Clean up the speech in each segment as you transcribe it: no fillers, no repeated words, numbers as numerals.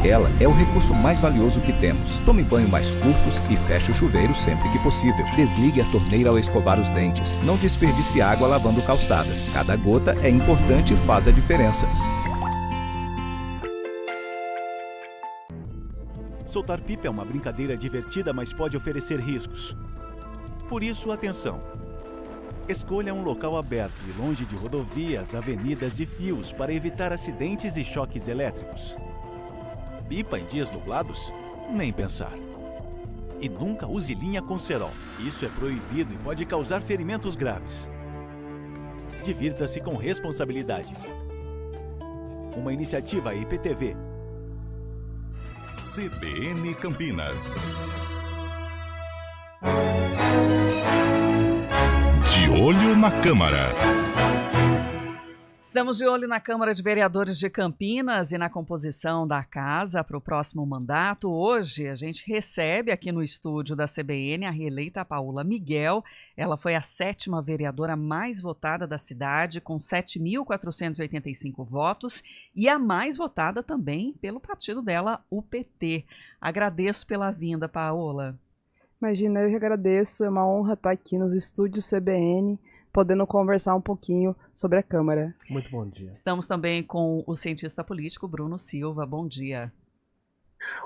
Ela é o recurso mais valioso que temos. Tome banho mais curtos e feche o chuveiro sempre que possível. Desligue a torneira ao escovar os dentes. Não desperdice água lavando calçadas. Cada gota é importante e faz a diferença. Soltar pipa é uma brincadeira divertida, mas pode oferecer riscos. Por isso, atenção! Escolha um local aberto e longe de rodovias, avenidas e fios para evitar acidentes e choques elétricos. Pipa em dias nublados? Nem pensar. E nunca use linha com cerol. Isso é proibido e pode causar ferimentos graves. Divirta-se com responsabilidade. Uma iniciativa IPTV. CBN Campinas. De olho na Câmara. Estamos de olho na Câmara de Vereadores de Campinas e na composição da casa para o próximo mandato. Hoje a gente recebe aqui no estúdio da CBN a reeleita Paola Miguel. Ela foi a 7ª vereadora mais votada da cidade, com 7.485 votos, e a mais votada também pelo partido dela, o PT. Agradeço pela vinda, Paola. Imagina, eu que agradeço, é uma honra estar aqui nos estúdios CBN, podendo conversar um pouquinho sobre a Câmara. Muito bom dia. Estamos também com o cientista político Bruno Silva. Bom dia.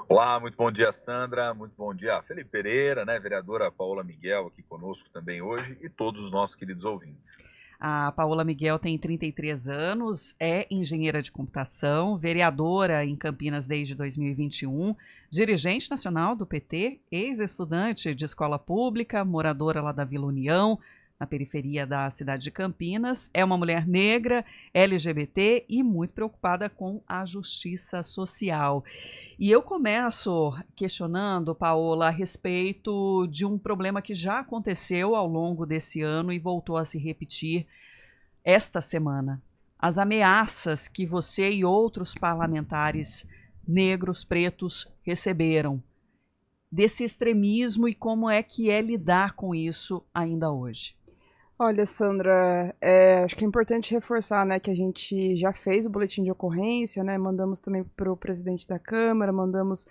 Olá, muito bom dia, Sandra. Muito bom dia, Felipe Pereira, vereadora Paola Miguel aqui conosco também hoje e todos os nossos queridos ouvintes. A Paola Miguel tem 33 anos, é engenheira de computação, vereadora em Campinas desde 2021, dirigente nacional do PT, ex-estudante de escola pública, moradora lá da Vila União, na periferia da cidade de Campinas. É uma mulher negra, LGBT e muito preocupada com a justiça social. E eu começo questionando, Paola, a respeito de um problema que já aconteceu ao longo desse ano e voltou a se repetir esta semana. As ameaças que você e outros parlamentares negros, pretos, receberam desse extremismo e como é que é lidar com isso ainda hoje. Olha, Sandra, acho que é importante reforçar, que a gente já fez o boletim de ocorrência, mandamos também para o presidente da Câmara, mandamos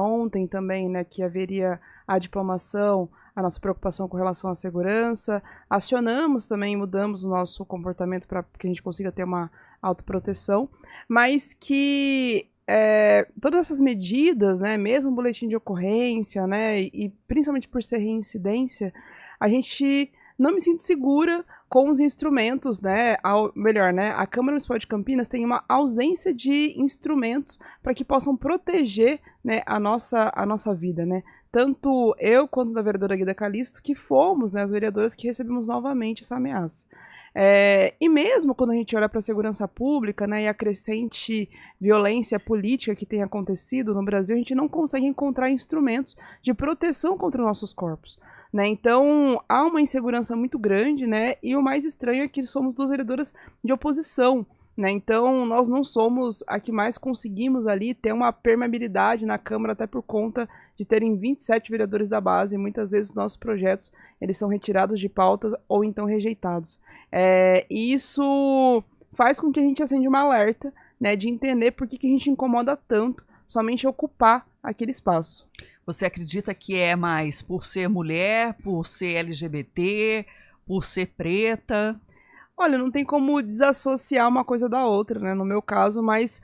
ontem também, que haveria a diplomação, a nossa preocupação com relação à segurança, acionamos também, mudamos o nosso comportamento para que a gente consiga ter uma autoproteção, mas que todas essas medidas, mesmo o boletim de ocorrência, e principalmente por ser reincidência, a gente não me sinto segura com os instrumentos, a Câmara Municipal de Campinas tem uma ausência de instrumentos para que possam proteger, a nossa vida, Tanto eu quanto a vereadora Guida Calisto, que fomos, as vereadoras que recebemos novamente essa ameaça. E mesmo quando a gente olha para a segurança pública, e a crescente violência política que tem acontecido no Brasil, a gente não consegue encontrar instrumentos de proteção contra os nossos corpos. Então, há uma insegurança muito grande, e o mais estranho é que somos duas vereadoras de oposição, Então, nós não somos a que mais conseguimos ali ter uma permeabilidade na Câmara, até por conta de terem 27 vereadores da base, e muitas vezes os nossos projetos eles são retirados de pauta ou então rejeitados. E isso faz com que a gente acenda uma alerta, de entender por que a gente incomoda tanto somente ocupar aquele espaço. Você acredita que é mais por ser mulher, por ser LGBT, por ser preta? Olha, não tem como desassociar uma coisa da outra, no meu caso, mas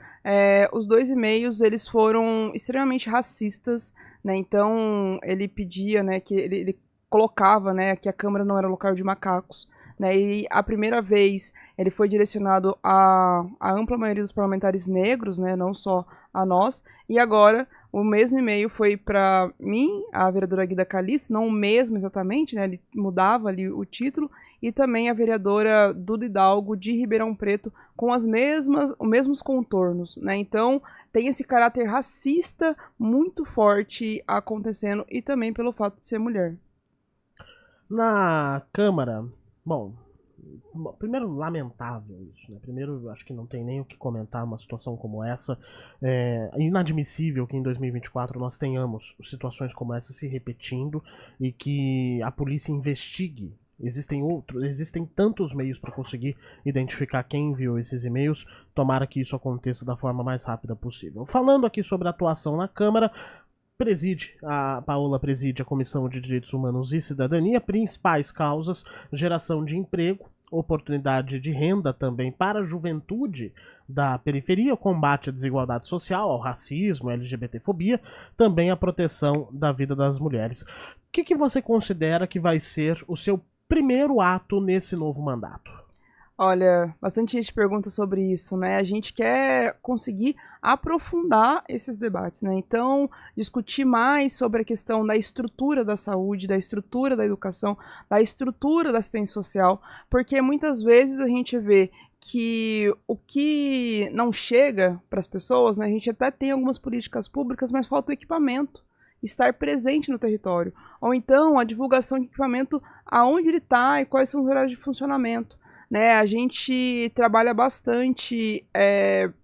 os dois e-mails, eles foram extremamente racistas, Então, ele pedia, que ele colocava, que a Câmara não era local de macacos, E a primeira vez ele foi direcionado à ampla maioria dos parlamentares negros, não só a nós, e agora o mesmo e-mail foi para mim, a vereadora Guida Calisto, não o mesmo exatamente, ele mudava ali o título, e também a vereadora Duda Hidalgo de Ribeirão Preto, com os mesmos contornos, Então, tem esse caráter racista muito forte acontecendo, e também pelo fato de ser mulher. Na Câmara, bom, primeiro, lamentável isso, Primeiro, acho que não tem nem o que comentar uma situação como essa. É inadmissível que em 2024 nós tenhamos situações como essa se repetindo e que a polícia investigue Existem tantos meios para conseguir identificar quem enviou esses e-mails. Tomara que isso aconteça da forma mais rápida possível. Falando aqui sobre a atuação na Câmara, a Paola preside a Comissão de Direitos Humanos e Cidadania, principais causas: geração de emprego, oportunidade de renda também para a juventude da periferia, o combate à desigualdade social, ao racismo, à LGBTfobia, também a proteção da vida das mulheres. O que você considera que vai ser o seu primeiro ato nesse novo mandato? Olha, bastante gente pergunta sobre isso, né? A gente quer conseguir aprofundar esses debates, né? Então, discutir mais sobre a questão da estrutura da saúde, da estrutura da educação, da estrutura da assistência social, porque muitas vezes a gente vê que o que não chega para as pessoas, né? A gente até tem algumas políticas públicas, mas falta o equipamento estar presente no território. Ou então, a divulgação de equipamento, aonde ele está e quais são os horários de funcionamento. Né, a gente trabalha bastante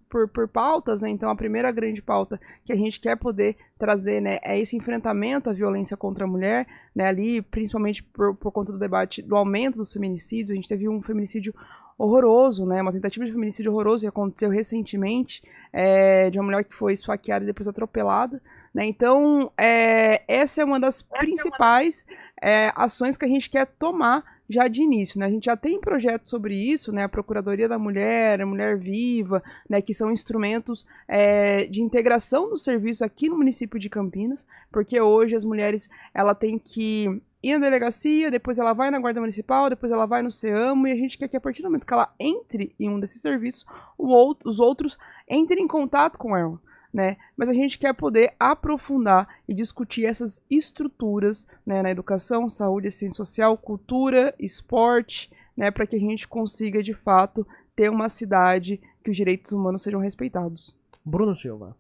por pautas, né? Então a primeira grande pauta que a gente quer poder trazer, né, é esse enfrentamento à violência contra a mulher, né, ali principalmente por conta do debate do aumento dos feminicídios. A gente teve um feminicídio horroroso, né, uma tentativa de feminicídio horroroso que aconteceu recentemente, de uma mulher que foi esfaqueada e depois atropelada, né? Então essa é uma das principais ações que a gente quer tomar já de início, né? A gente já tem projetos sobre isso, né? A Procuradoria da Mulher, a Mulher Viva, né? Que são instrumentos de integração dos serviços aqui no município de Campinas, porque hoje as mulheres, ela tem que ir na delegacia, depois ela vai na Guarda Municipal, depois ela vai no CEAMO, e a gente quer que a partir do momento que ela entre em um desses serviços, os outros entrem em contato com ela. Né? Mas a gente quer poder aprofundar e discutir essas estruturas, né, na educação, saúde, assistência social, cultura, esporte, né, para que a gente consiga, de fato, ter uma cidade que os direitos humanos sejam respeitados. Bruno Silva.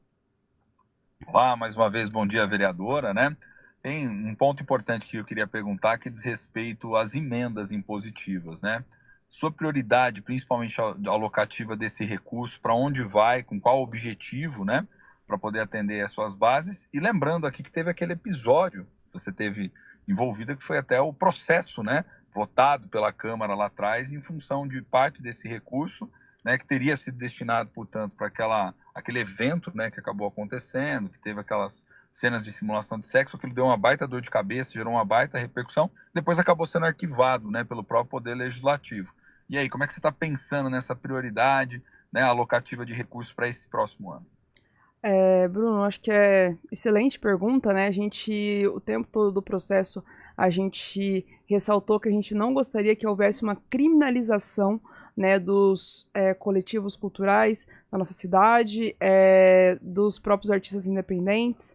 Olá, mais uma vez, bom dia, vereadora, né? Tem um ponto importante que eu queria perguntar que diz respeito às emendas impositivas, né? Sua prioridade, principalmente a alocativa desse recurso, para onde vai, com qual objetivo, né? Para poder atender as suas bases. E lembrando aqui que teve aquele episódio que você teve envolvida, que foi até o processo, né, votado pela Câmara lá atrás, em função de parte desse recurso, né, que teria sido destinado, portanto, para aquele evento, né, que acabou acontecendo, que teve aquelas cenas de simulação de sexo, aquilo deu uma baita dor de cabeça, gerou uma baita repercussão, depois acabou sendo arquivado, né, pelo próprio Poder Legislativo. E aí, como é que você está pensando nessa prioridade, né, alocativa de recursos para esse próximo ano? Bruno, acho que é excelente pergunta, né? A gente, o tempo todo do processo, a gente ressaltou que a gente não gostaria que houvesse uma criminalização, né, dos coletivos culturais da nossa cidade, dos próprios artistas independentes.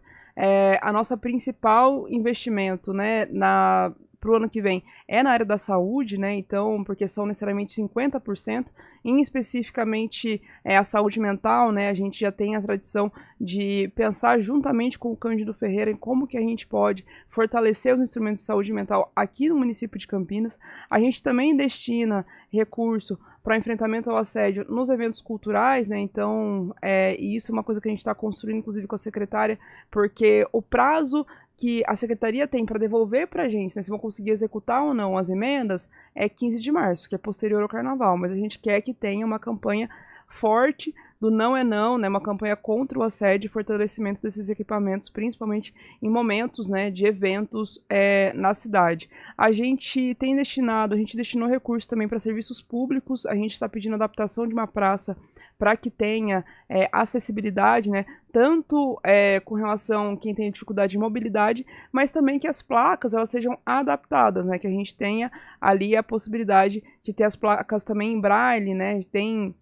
A nossa principal investimento, né, para o ano que vem é na área da saúde, né? Então, porque são necessariamente 50%, em especificamente a saúde mental, né? A gente já tem a tradição de pensar juntamente com o Cândido Ferreira em como que a gente pode fortalecer os instrumentos de saúde mental aqui no município de Campinas. A gente também destina recurso para enfrentamento ao assédio nos eventos culturais, né? Então, e isso é uma coisa que a gente está construindo, inclusive com a secretária, porque o prazo que a secretaria tem para devolver para a gente, né, se vão conseguir executar ou não as emendas, é 15 de março, que é posterior ao carnaval, mas a gente quer que tenha uma campanha forte do não é não, né, uma campanha contra o assédio e fortalecimento desses equipamentos, principalmente em momentos, né, de eventos na cidade. A gente destinou recursos também para serviços públicos, a gente está pedindo adaptação de uma praça para que tenha acessibilidade, né, tanto com relação a quem tem dificuldade de mobilidade, mas também que as placas elas sejam adaptadas, né, que a gente tenha ali a possibilidade de ter as placas também em braille, né, tem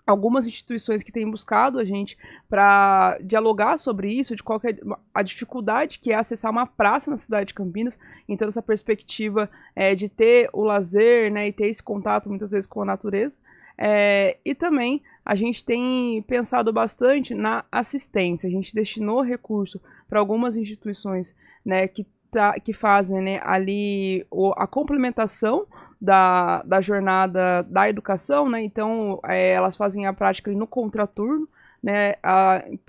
algumas instituições que têm buscado a gente para dialogar sobre isso, de qual que é a dificuldade que é acessar uma praça na cidade de Campinas, então essa perspectiva de ter o lazer, né, e ter esse contato muitas vezes com a natureza. E também a gente tem pensado bastante na assistência. A gente destinou recurso para algumas instituições, né, que fazem, né, ali a complementação da jornada da educação, né? Então elas fazem a prática no contraturno, né,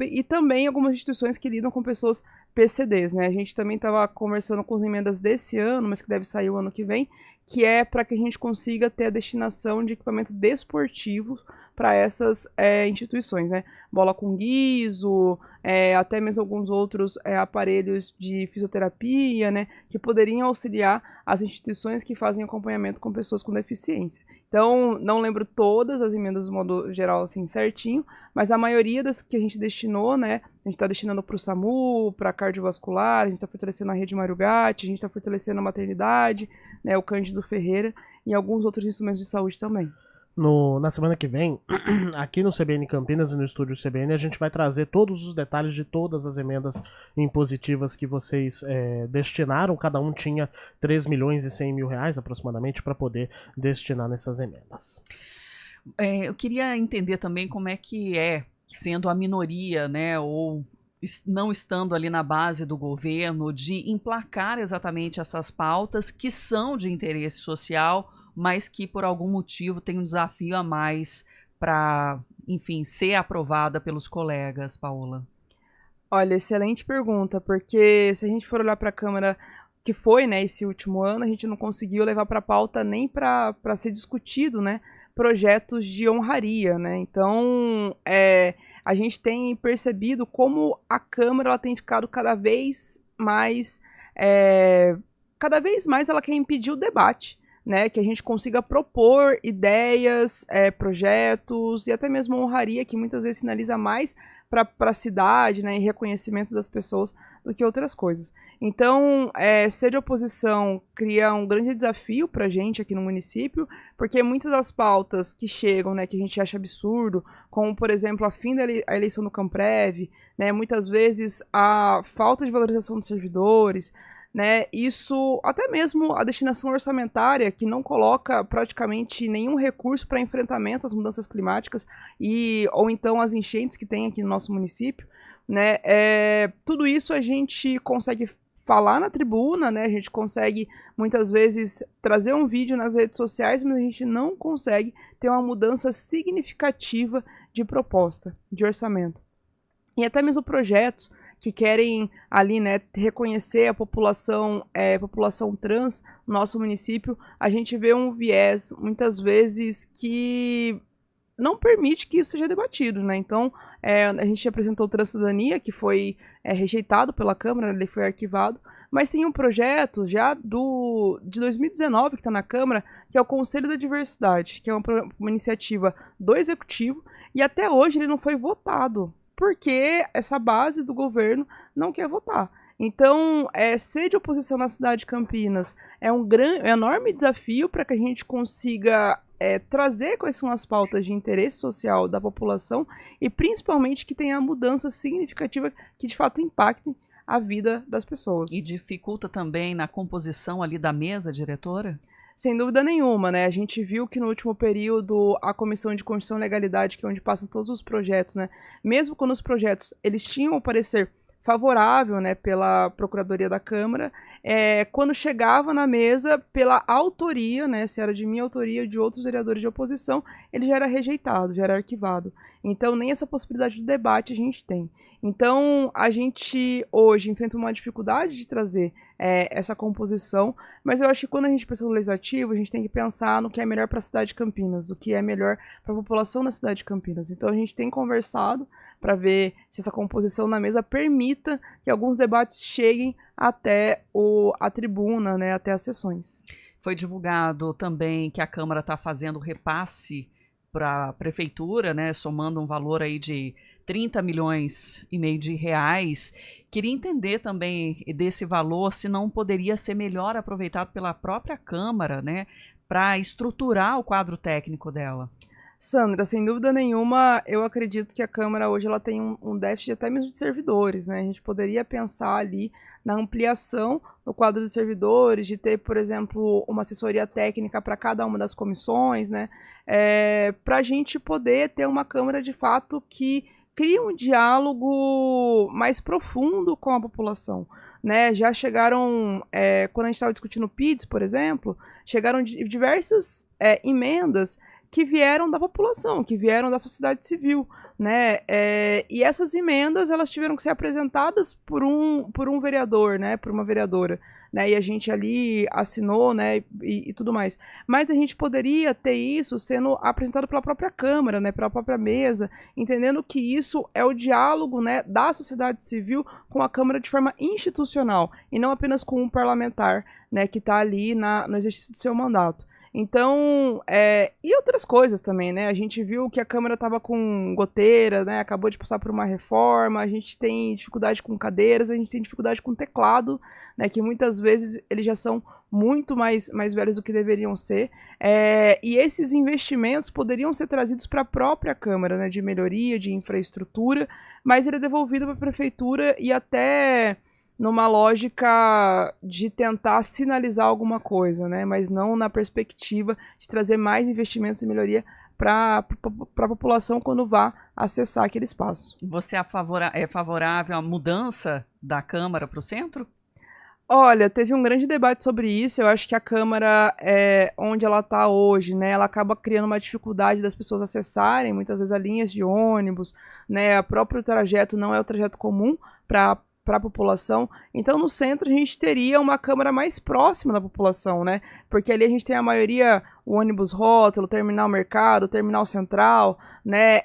e também algumas instituições que lidam com pessoas PCDs, né? A gente também estava conversando com as emendas desse ano, mas que deve sair o ano que vem, que é para que a gente consiga ter a destinação de equipamento desportivo para essas instituições, né? Bola com guiso, até mesmo alguns outros aparelhos de fisioterapia, né? Que poderiam auxiliar as instituições que fazem acompanhamento com pessoas com deficiência. Então, não lembro todas as emendas do modo geral, assim, certinho, mas a maioria das que a gente destinou, né? A gente está destinando para o SAMU, para cardiovascular, a gente está fortalecendo a rede Mário Gatti, a gente está fortalecendo a maternidade, né? O Cândido Ferreira e alguns outros instrumentos de saúde também. Na semana que vem, aqui no CBN Campinas e no estúdio CBN, a gente vai trazer todos os detalhes de todas as emendas impositivas que vocês destinaram. Cada um tinha 3 milhões e 100 mil reais aproximadamente para poder destinar nessas emendas. Eu queria entender também como é que sendo a minoria, né, ou não estando ali na base do governo, de emplacar exatamente essas pautas que são de interesse social, mas que por algum motivo tem um desafio a mais para, enfim, ser aprovada pelos colegas, Paola? Olha, excelente pergunta, porque se a gente for olhar para a Câmara que foi, né, esse último ano, a gente não conseguiu levar para a pauta nem para ser discutido, né, projetos de honraria, né? Então, a gente tem percebido como a Câmara ela tem ficado cada vez mais ela quer impedir o debate, né, que a gente consiga propor ideias, projetos e até mesmo honraria, que muitas vezes sinaliza mais para a cidade, né, e reconhecimento das pessoas do que outras coisas. Então, ser de oposição cria um grande desafio para a gente aqui no município, porque muitas das pautas que chegam, né, que a gente acha absurdo, como, por exemplo, a fim da eleição do Camprev, né, muitas vezes a falta de valorização dos servidores, né, isso, até mesmo a destinação orçamentária, que não coloca praticamente nenhum recurso para enfrentamento às mudanças climáticas ou então as enchentes que tem aqui no nosso município, né, tudo isso a gente consegue falar na tribuna, né, a gente consegue muitas vezes trazer um vídeo nas redes sociais, mas a gente não consegue ter uma mudança significativa de proposta, de orçamento. E até mesmo projetos que querem ali, né, reconhecer a população trans no nosso município, a gente vê um viés, muitas vezes, que não permite que isso seja debatido, né? Então, a gente apresentou o Transcidadania, que foi rejeitado pela Câmara, ele foi arquivado, mas tem um projeto já de 2019 que está na Câmara, que é o Conselho da Diversidade, que é uma iniciativa do Executivo, e até hoje ele não foi votado, porque essa base do governo não quer votar. Então, ser de oposição na cidade de Campinas é um enorme desafio para que a gente consiga trazer quais são as pautas de interesse social da população e principalmente que tenha mudança significativa que de fato impactem a vida das pessoas. E dificulta também na composição ali da mesa diretora? Sem dúvida nenhuma, né? A gente viu que no último período a Comissão de Constituição e Legalidade, que é onde passam todos os projetos, né? Mesmo quando os projetos eles tinham o parecer favorável, né, pela Procuradoria da Câmara, quando chegava na mesa pela autoria, né, se era de minha autoria ou de outros vereadores de oposição, ele já era rejeitado, já era arquivado. Então nem essa possibilidade de debate a gente tem. Então a gente hoje enfrenta uma dificuldade de trazer essa composição, mas eu acho que quando a gente pensa no legislativo, a gente tem que pensar no que é melhor para a cidade de Campinas, o que é melhor para a população da cidade de Campinas. Então a gente tem conversado para ver se essa composição na mesa permita que alguns debates cheguem até a tribuna, né, até as sessões. Foi divulgado também que a Câmara está fazendo repasse para a Prefeitura, né, somando um valor aí de 30 milhões e meio de reais. Queria entender também desse valor, se não poderia ser melhor aproveitado pela própria Câmara, né, para estruturar o quadro técnico dela. Sandra, sem dúvida nenhuma, eu acredito que a Câmara hoje ela tem um déficit até mesmo de servidores, né? A gente poderia pensar ali na ampliação do quadro de servidores, de ter, por exemplo, uma assessoria técnica para cada uma das comissões, né? Para a gente poder ter uma Câmara de fato que cria um diálogo mais profundo com a população, né? Já chegaram, quando a gente estava discutindo o PIDs, por exemplo, chegaram diversas emendas que vieram da população, que vieram da sociedade civil, né? E essas emendas, elas tiveram que ser apresentadas por um vereador, né? Por uma vereadora, né? E a gente ali assinou, né? E tudo mais. Mas a gente poderia ter isso sendo apresentado pela própria Câmara, né? Pela própria mesa, entendendo que isso é o diálogo, né? Da sociedade civil com a Câmara de forma institucional e não apenas com um parlamentar, né? Que está ali no exercício do seu mandato. Então, e outras coisas também, né? A gente viu que a Câmara estava com goteira, né? Acabou de passar por uma reforma, a gente tem dificuldade com cadeiras, a gente tem dificuldade com teclado, né? Que muitas vezes eles já são muito mais velhos do que deveriam ser. E esses investimentos poderiam ser trazidos para a própria Câmara, né? De melhoria, de infraestrutura, mas ele é devolvido para a Prefeitura e até numa lógica de tentar sinalizar alguma coisa, né? Mas não na perspectiva de trazer mais investimentos e melhoria para a população quando vá acessar aquele espaço. Você é favorável à mudança da Câmara para o centro? Olha, teve um grande debate sobre isso. Eu acho que a Câmara, onde ela está hoje, né, ela acaba criando uma dificuldade das pessoas acessarem, muitas vezes, as linhas de ônibus, né, o próprio trajeto não é o trajeto comum para a população. Então, no centro, a gente teria uma Câmara mais próxima da população, né? Porque ali a gente tem a maioria, o ônibus rótulo, o terminal mercado, o terminal central, né?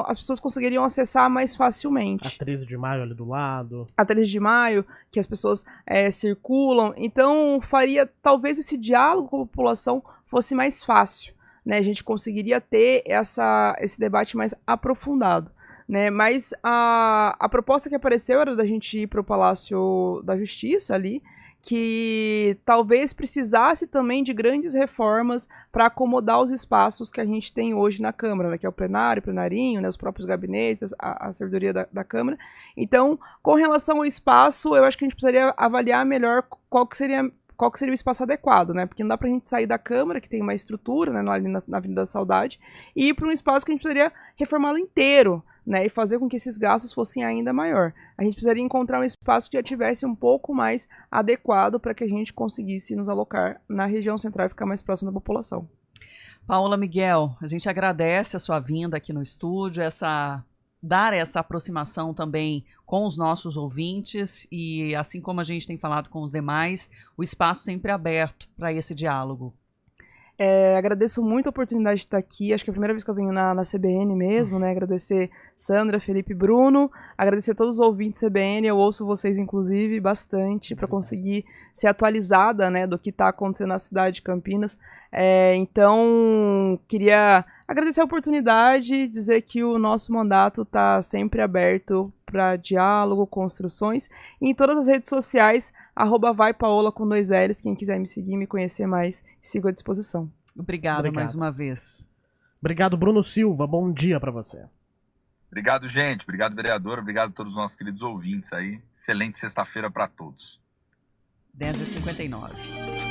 As pessoas conseguiriam acessar mais facilmente. A 13 de maio ali do lado. A 13 de maio, que as pessoas circulam. Então, faria, talvez, esse diálogo com a população fosse mais fácil, né? A gente conseguiria ter esse debate mais aprofundado. Né, mas a proposta que apareceu era da gente ir para o Palácio da Justiça ali, que talvez precisasse também de grandes reformas para acomodar os espaços que a gente tem hoje na Câmara, né, que é o plenário, o plenarinho, né, os próprios gabinetes, a servidoria da Câmara. Então, com relação ao espaço, eu acho que a gente precisaria avaliar melhor qual que seria o espaço adequado, né? Porque não dá pra gente sair da Câmara, que tem uma estrutura, né, ali na Avenida da Saudade, e ir para um espaço que a gente precisaria reformá-lo inteiro, né? E fazer com que esses gastos fossem ainda maior. A gente precisaria encontrar um espaço que já tivesse um pouco mais adequado para que a gente conseguisse nos alocar na região central e ficar mais próximo da população. Paola Miguel, a gente agradece a sua vinda aqui no estúdio, dar essa aproximação também com os nossos ouvintes e, assim como a gente tem falado com os demais, o espaço sempre aberto para esse diálogo. Agradeço muito a oportunidade de estar aqui, acho que é a primeira vez que eu venho na CBN mesmo, né? Agradecer Sandra, Felipe e Bruno, agradecer a todos os ouvintes CBN, eu ouço vocês inclusive bastante para conseguir ser atualizada, né, do que está acontecendo na cidade de Campinas. Então, queria agradecer a oportunidade, dizer que o nosso mandato está sempre aberto para diálogo, construções, e em todas as redes sociais, @vaipaola com 2 L's, quem quiser me seguir, me conhecer mais, sigo à disposição. Obrigado mais uma vez. Obrigado, Bruno Silva, bom dia para você. Obrigado, gente, obrigado, vereadora, obrigado a todos os nossos queridos ouvintes aí, excelente sexta-feira para todos. 10h59.